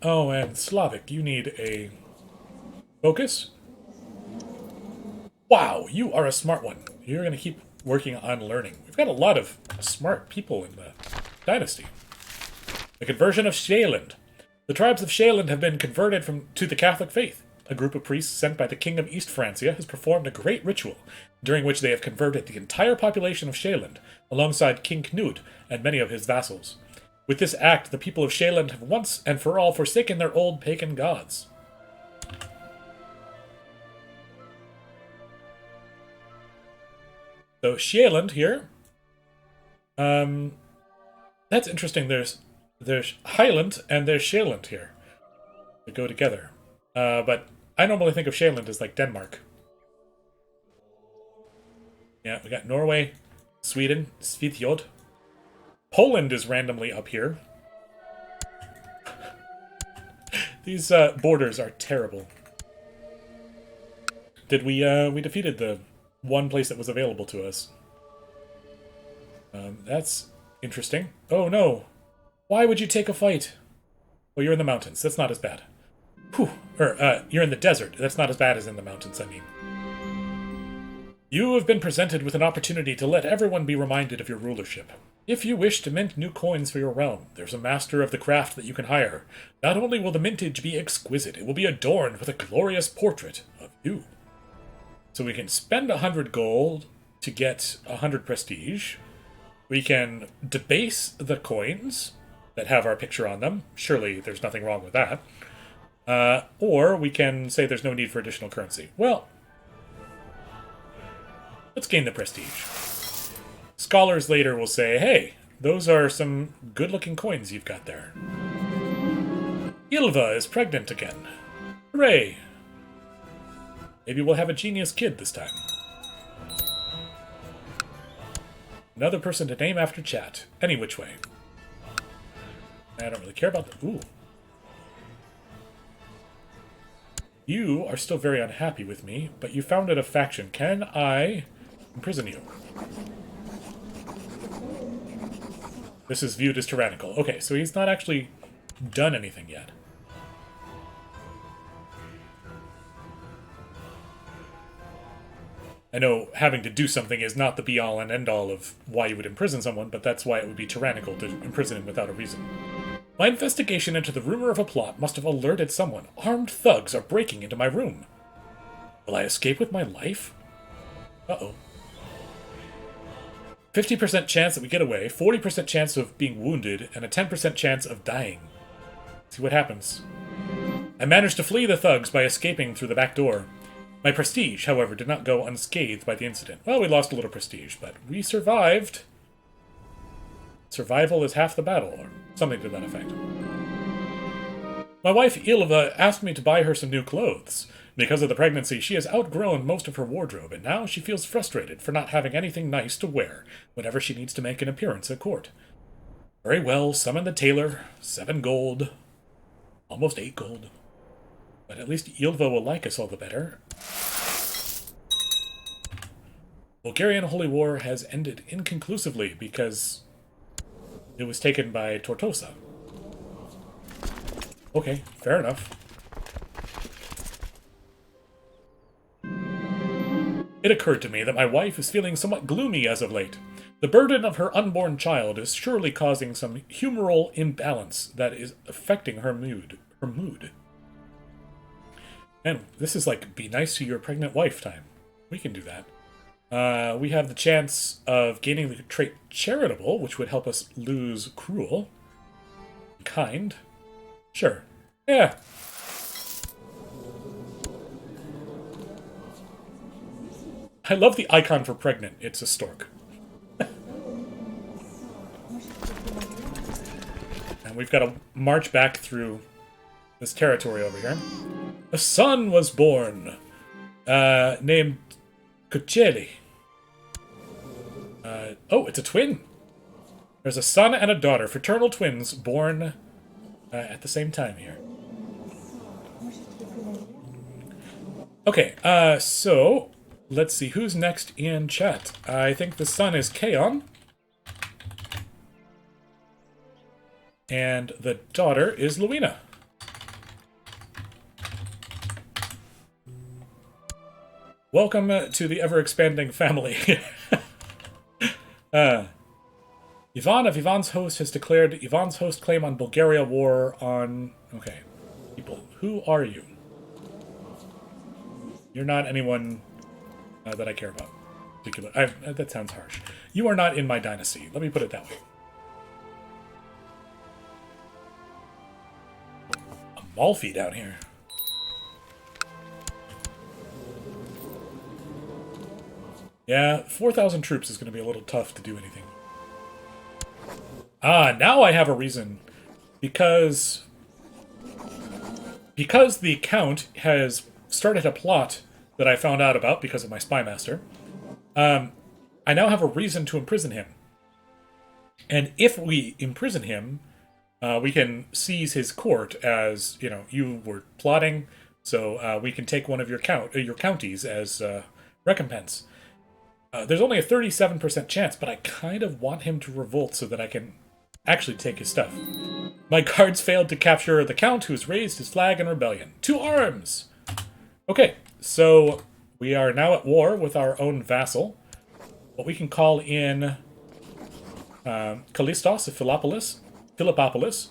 Oh, and Slavic, you need a focus. Wow, you are a smart one. You're going to keep working on learning. We've got a lot of smart people in the dynasty. The conversion of Shaeland. The tribes of Shaeland have been converted to the Catholic faith. A group of priests sent by the King of East Francia has performed a great ritual, during which they have converted the entire population of Shaeland, alongside King Knud and many of his vassals. With this act, the people of Shaeland have once and for all forsaken their old pagan gods. So Shaeland here. That's interesting. There's Highland and there's Shaeland here. They go together. But I normally think of Shaeland as like Denmark. Yeah, we got Norway, Sweden, Svitjod. Poland is randomly up here. These borders are terrible. Did we defeated the one place that was available to us. That's interesting. Oh no! Why would you take a fight? Well, you're in the mountains. That's not as bad. Whew. You're in the desert. That's not as bad as in the mountains, I mean. You have been presented with an opportunity to let everyone be reminded of your rulership. If you wish to mint new coins for your realm, there's a master of the craft that you can hire. Not only will the mintage be exquisite, it will be adorned with a glorious portrait of you. So we can spend 100 gold to get 100 prestige. We can debase the coins that have our picture on them. Surely there's nothing wrong with that. Or we can say there's no need for additional currency. Well, let's gain the prestige. Scholars later will say, hey, those are some good-looking coins you've got there. Ilva is pregnant again. Hooray! Maybe we'll have a genius kid this time. Another person to name after chat. Any which way. I don't really care about the... Ooh. You are still very unhappy with me, but you founded a faction. Can I imprison you? This is viewed as tyrannical. Okay, so he's not actually done anything yet. I know having to do something is not the be-all and end-all of why you would imprison someone, but that's why it would be tyrannical to imprison him without a reason. My investigation into the rumor of a plot must have alerted someone. Armed thugs are breaking into my room. Will I escape with my life? Uh-oh. 50% chance that we get away, 40% chance of being wounded, and a 10% chance of dying. See what happens. I managed to flee the thugs by escaping through the back door. My prestige, however, did not go unscathed by the incident. Well, we lost a little prestige, but we survived. Survival is half the battle, or something to that effect. My wife, Ilva, asked me to buy her some new clothes. Because of the pregnancy, she has outgrown most of her wardrobe, and now she feels frustrated for not having anything nice to wear whenever she needs to make an appearance at court. Very well, summon the tailor. 7 gold. Almost 8 gold. But at least Ilva will like us all the better. Bulgarian Holy War has ended inconclusively because it was taken by Tortosa. Okay, fair enough. It occurred to me that my wife is feeling somewhat gloomy as of late. The burden of her unborn child is surely causing some humoral imbalance that is affecting her mood. And this is like, be nice to your pregnant wife time. We can do that. We have the chance of gaining the trait charitable, which would help us lose cruel. Kind. Sure. Yeah. I love the icon for pregnant. It's a stork. And we've got to march back through this territory over here. A son was born, named Kucheli. Oh, it's a twin. There's a son and a daughter, fraternal twins, born at the same time here. Okay, so let's see who's next in chat. I think the son is Kaon. And the daughter is Luina. Welcome to the ever-expanding family. Ivan of Ivan's Host has declared Ivan's Host claim on Bulgaria war on... Okay. People, who are you? You're not anyone that I care about. That sounds harsh. You are not in my dynasty. Let me put it that way. Amalfi down here. Yeah, 4,000 troops is going to be a little tough to do anything. Ah, now I have a reason. Because the Count has started a plot that I found out about because of my spy master, I now have a reason to imprison him. And if we imprison him, we can seize his court as, you know, you were plotting, so we can take one of your counties as recompense. There's only a 37% chance, but I kind of want him to revolt so that I can actually take his stuff. My guards failed to capture the Count, who has raised his flag in rebellion. To arms! Okay, so we are now at war with our own vassal. But we can call in Callistos of Philippopolis.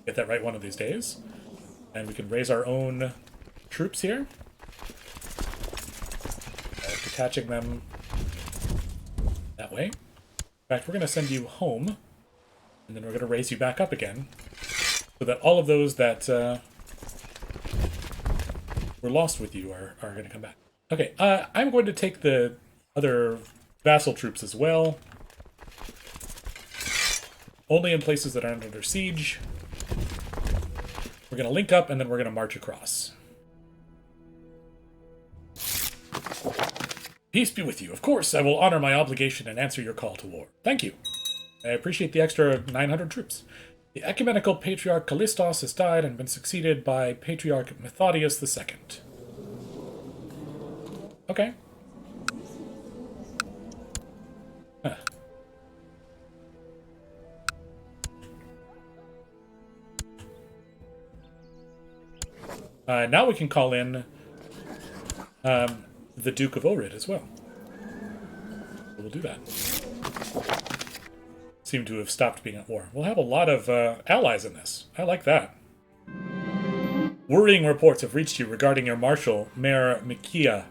Get that right one of these days. And we can raise our own troops here. Detaching them that way. In fact, we're going to send you home, and then we're going to raise you back up again, so that all of those that were lost with you are going to come back. Okay, I'm going to take the other vassal troops as well. Only in places that aren't under siege. We're going to link up, and then we're going to march across. Peace be with you. Of course, I will honor my obligation and answer your call to war. Thank you. I appreciate the extra 900 troops. The ecumenical patriarch Callistos has died and been succeeded by Patriarch Methodius II. Okay. Huh. Now we can call in the Duke of Ohrid as well. So we'll do that. Seem to have stopped being at war. We'll have a lot of allies in this. I like that. Worrying reports have reached you regarding your marshal, Mayor Mikia.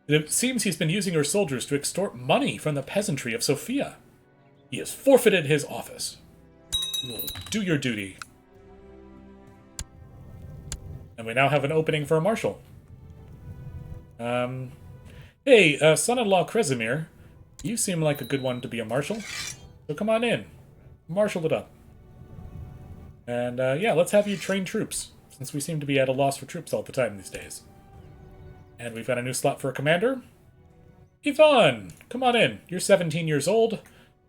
It seems he's been using your soldiers to extort money from the peasantry of Sofia. He has forfeited his office. You will do your duty. And we now have an opening for a marshal. Hey, son-in-law Kresimir, you seem like a good one to be a marshal. So come on in. Marshal it up. And, yeah, let's have you train troops, since we seem to be at a loss for troops all the time these days. And we've got a new slot for a commander. Ivan, come on in. You're 17 years old.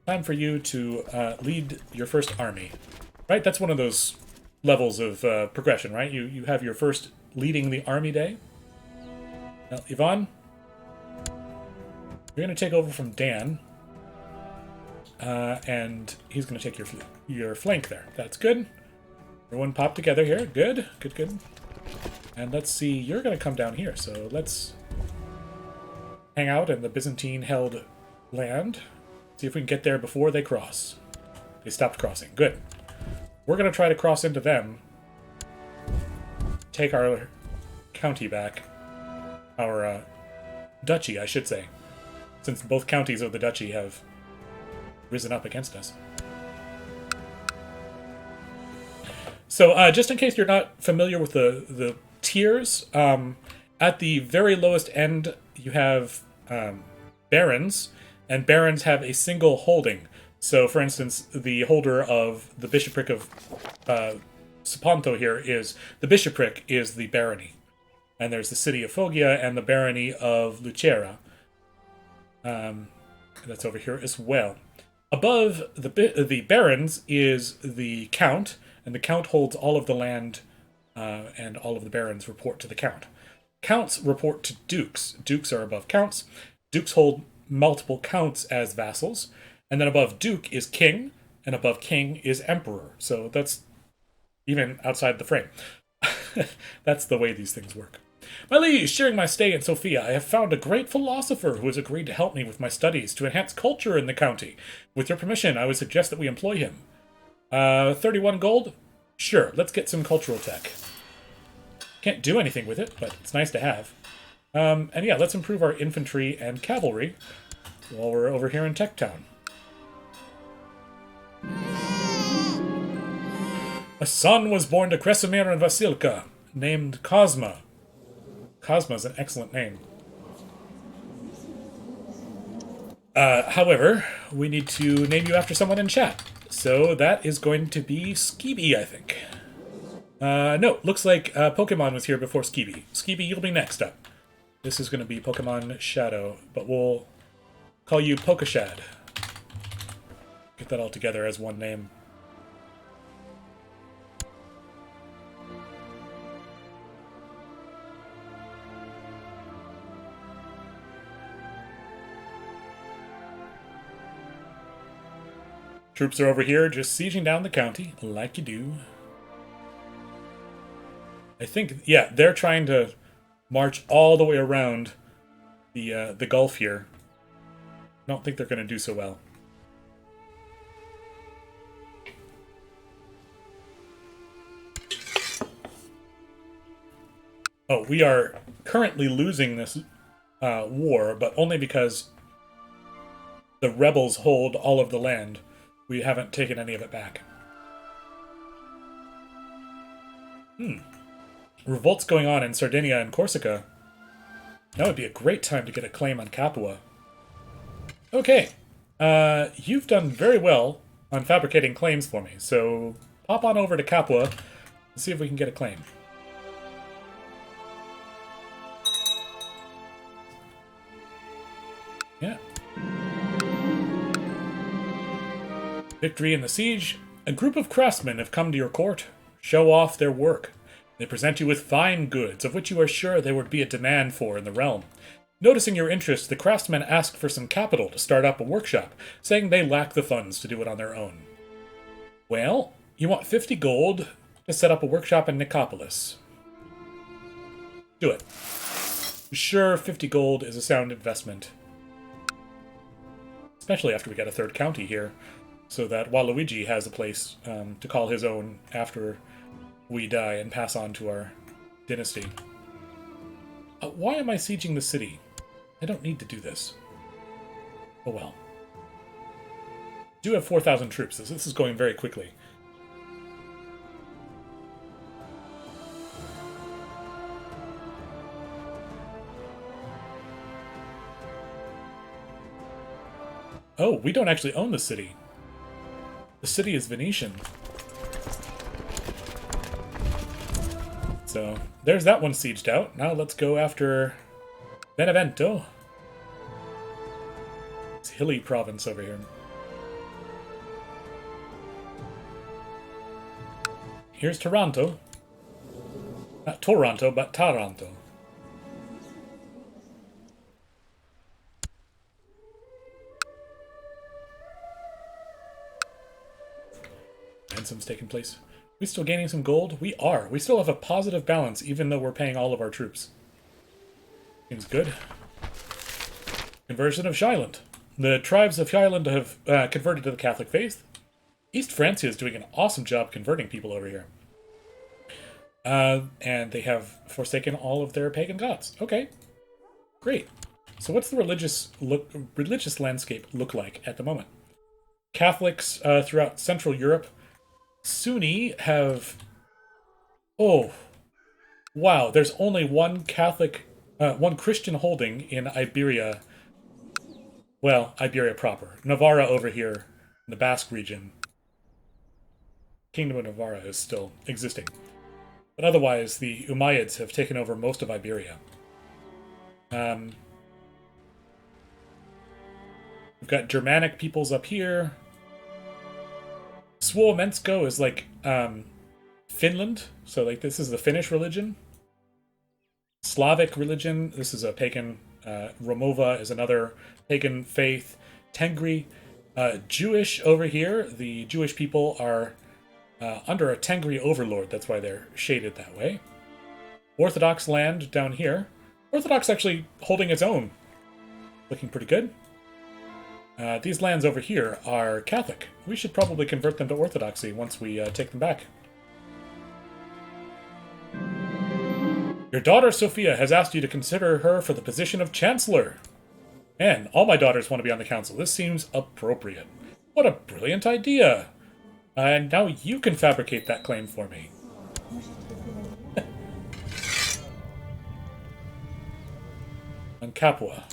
Time for you to lead your first army. Right? That's one of those levels of progression, right? You have your first leading the army day. Now, Ivan, you're going to take over from Dan. And he's going to take your flank there. That's good. Everyone pop together here. Good, good, good. And let's see, you're going to come down here, so let's hang out in the Byzantine-held land. See if we can get there before they cross. They stopped crossing. Good. We're going to try to cross into them. Take our county back. Our duchy, I should say. Since both counties of the duchy have risen up against us. So, just in case you're not familiar with the tiers, at the very lowest end, you have barons, and barons have a single holding. So, for instance, the holder of the bishopric of Siponto here is... The bishopric is the barony. And there's the city of Foggia and the barony of Lucera. That's over here as well. Above the barons is the count, and the count holds all of the land, and all of the barons report to the count. Counts report to dukes. Dukes are above counts. Dukes hold multiple counts as vassals, and then above duke is king, and above king is emperor. So that's even outside the frame. That's the way these things work. My liege, during my stay in Sofia, I have found a great philosopher who has agreed to help me with my studies to enhance culture in the county. With your permission, I would suggest that we employ him. 31 gold? Sure, let's get some cultural tech. Can't do anything with it, but it's nice to have. And yeah, let's improve our infantry and cavalry while we're over here in Tech Town. A son was born to Kresimir and Vasilka, named Cosma. Cosma's an excellent name. However, we need to name you after someone in chat. So that is going to be Skeeby, I think. No, looks like Pokemon was here before Skeeby. Skeeby, you'll be next up. This is going to be Pokemon Shadow, but we'll call you Pokashad. Get that all together as one name. Troops are over here just sieging down the county, like you do. I think, yeah, they're trying to march all the way around the Gulf here. I don't think they're going to do so well. Oh, we are currently losing this war, but only because the rebels hold all of the land. We haven't taken any of it back. Revolts going on in Sardinia and Corsica. That would be a great time to get a claim on Capua. Okay. You've done very well on fabricating claims for me, so pop on over to Capua and see if we can get a claim. Yeah. Victory in the siege. A group of craftsmen have come to your court. Show off their work. They present you with fine goods, of which you are sure there would be a demand for in the realm. Noticing your interest, the craftsmen ask for some capital to start up a workshop, saying they lack the funds to do it on their own. Well, you want 50 gold to set up a workshop in Nicopolis. Do it. Sure, 50 gold is a sound investment. Especially after we get a third county here. So that Waluigi has a place to call his own after we die and pass on to our dynasty. Why am I sieging the city? I don't need to do this. Oh well. Do have 4,000 troops. This is going very quickly. Oh, we don't actually own the city. The city is Venetian. So, there's that one sieged out. Now let's go after Benevento. It's hilly province over here. Here's Taranto. Not Toronto, but Taranto. Ransom's taking place. We still gaining some gold? We are. We still have a positive balance, even though we're paying all of our troops. Seems good. Conversion of Shyland. The tribes of Shyland have converted to the Catholic faith. East Francia is doing an awesome job converting people over here. And they have forsaken all of their pagan gods. Okay. Great. So what's the religious landscape look like at the moment? Catholics throughout Central Europe. Sunni have... Oh. Wow, there's only one Catholic... one Christian holding in Iberia. Well, Iberia proper. Navarra over here, in the Basque region. Kingdom of Navarra is still existing. But otherwise, the Umayyads have taken over most of Iberia. We've got Germanic peoples up here. Suomensko is like Finland, so like this is the Finnish religion. Slavic religion, this is a pagan. Romova is another pagan faith. Tengri, Jewish over here. The Jewish people are under a Tengri overlord, that's why they're shaded that way. Orthodox land down here. Orthodox actually holding its own. Looking pretty good. These lands over here are Catholic. We should probably convert them to Orthodoxy once we take them back. Your daughter Sophia has asked you to consider her for the position of Chancellor. And all my daughters want to be on the council. This seems appropriate. What a brilliant idea. And now you can fabricate that claim for me. On Capua.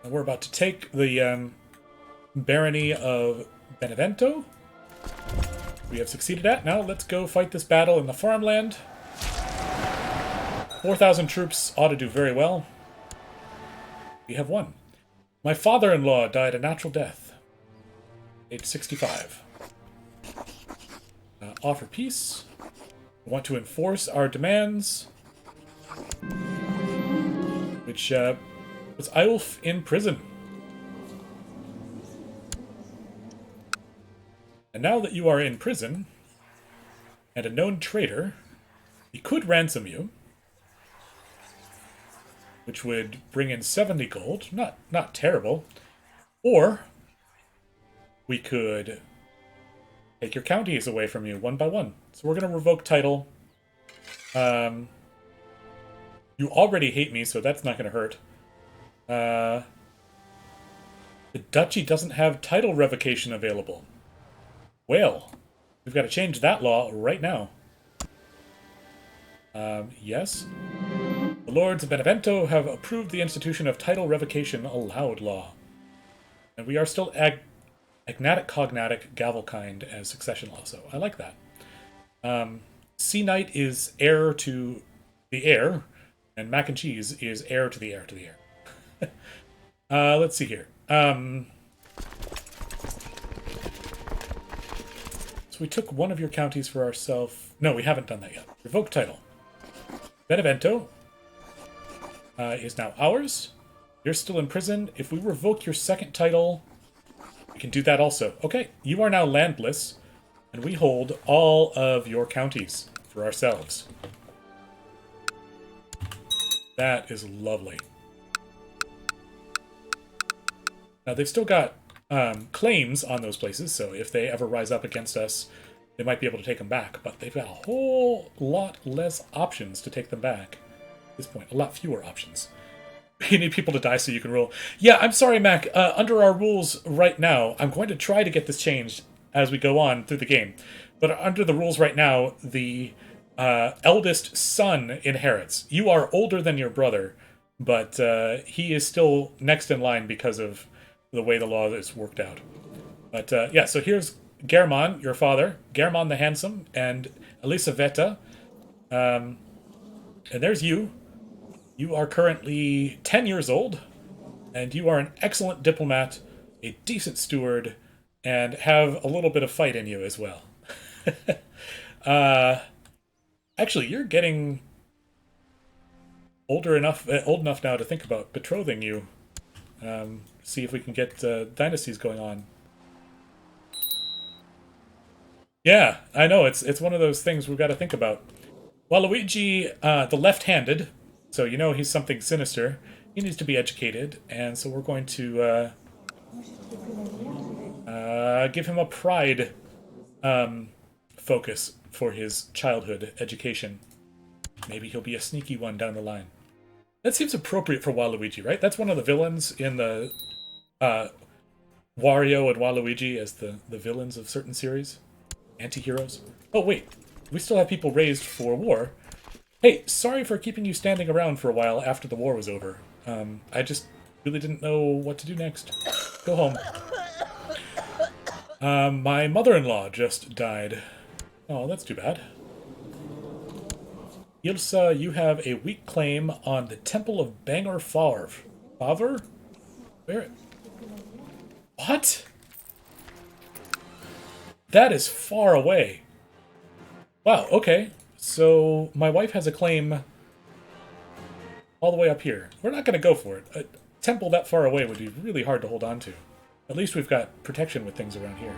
And we're about to take the barony of Benevento. We have succeeded at. Now let's go fight this battle in the farmland. 4,000 troops ought to do very well. We have won. My father-in-law died a natural death. Age 65. Offer peace. We want to enforce our demands. Which was Eilf in prison. And now that you are in prison, and a known traitor, he could ransom you, which would bring in 70 gold. Not terrible. Or we could take your counties away from you one by one. So we're going to revoke title. You already hate me, so that's not going to hurt. The duchy doesn't have title revocation available. Well, we've got to change that law right now. Yes. The Lords of Benevento have approved the institution of title revocation allowed law. And we are still agnatic, cognatic, gavelkind as succession law, so I like that. Sea Knight is heir to the heir, and mac and cheese is heir to the heir to the heir. Let's see here. So we took one of your counties for ourselves. No, we haven't done that yet. Revoke title. Benevento is now ours. You're still in prison. If we revoke your second title, we can do that also. Okay, you are now landless, and we hold all of your counties for ourselves. That is lovely. Now, they've still got claims on those places, so if they ever rise up against us, they might be able to take them back, but they've got a whole lot less options to take them back at this point. A lot fewer options. You need people to die so you can rule. Yeah, I'm sorry, Mac. Under our rules right now, I'm going to try to get this changed as we go on through the game. But under the rules right now, the eldest son inherits. You are older than your brother, but he is still next in line because of the way the law is worked out. But yeah, so here's German, your father, German the Handsome, and Elisaveta. And there's you. You are currently 10 years old, and you are an excellent diplomat, a decent steward, and have a little bit of fight in you as well. Actually, you're getting old enough now to think about betrothing you. See if we can get dynasties going on. Yeah, I know, it's one of those things we've got to think about. Waluigi, the left-handed, so you know he's something sinister. He needs to be educated, and so we're going to give him a pride focus for his childhood education. Maybe he'll be a sneaky one down the line. That seems appropriate for Waluigi, right? That's one of the villains in the Wario and Waluigi as the villains of certain series. Anti-heroes. Oh, wait. We still have people raised for war. Hey, sorry for keeping you standing around for a while after the war was over. I just really didn't know what to do next. Go home. My mother-in-law just died. Oh, that's too bad. Ilsa, you have a weak claim on the Temple of Bangor Favre. Favre? Where? What? That is far away. Wow, okay. So, my wife has a claim all the way up here. We're not going to go for it. A temple that far away would be really hard to hold on to. At least we've got protection with things around here.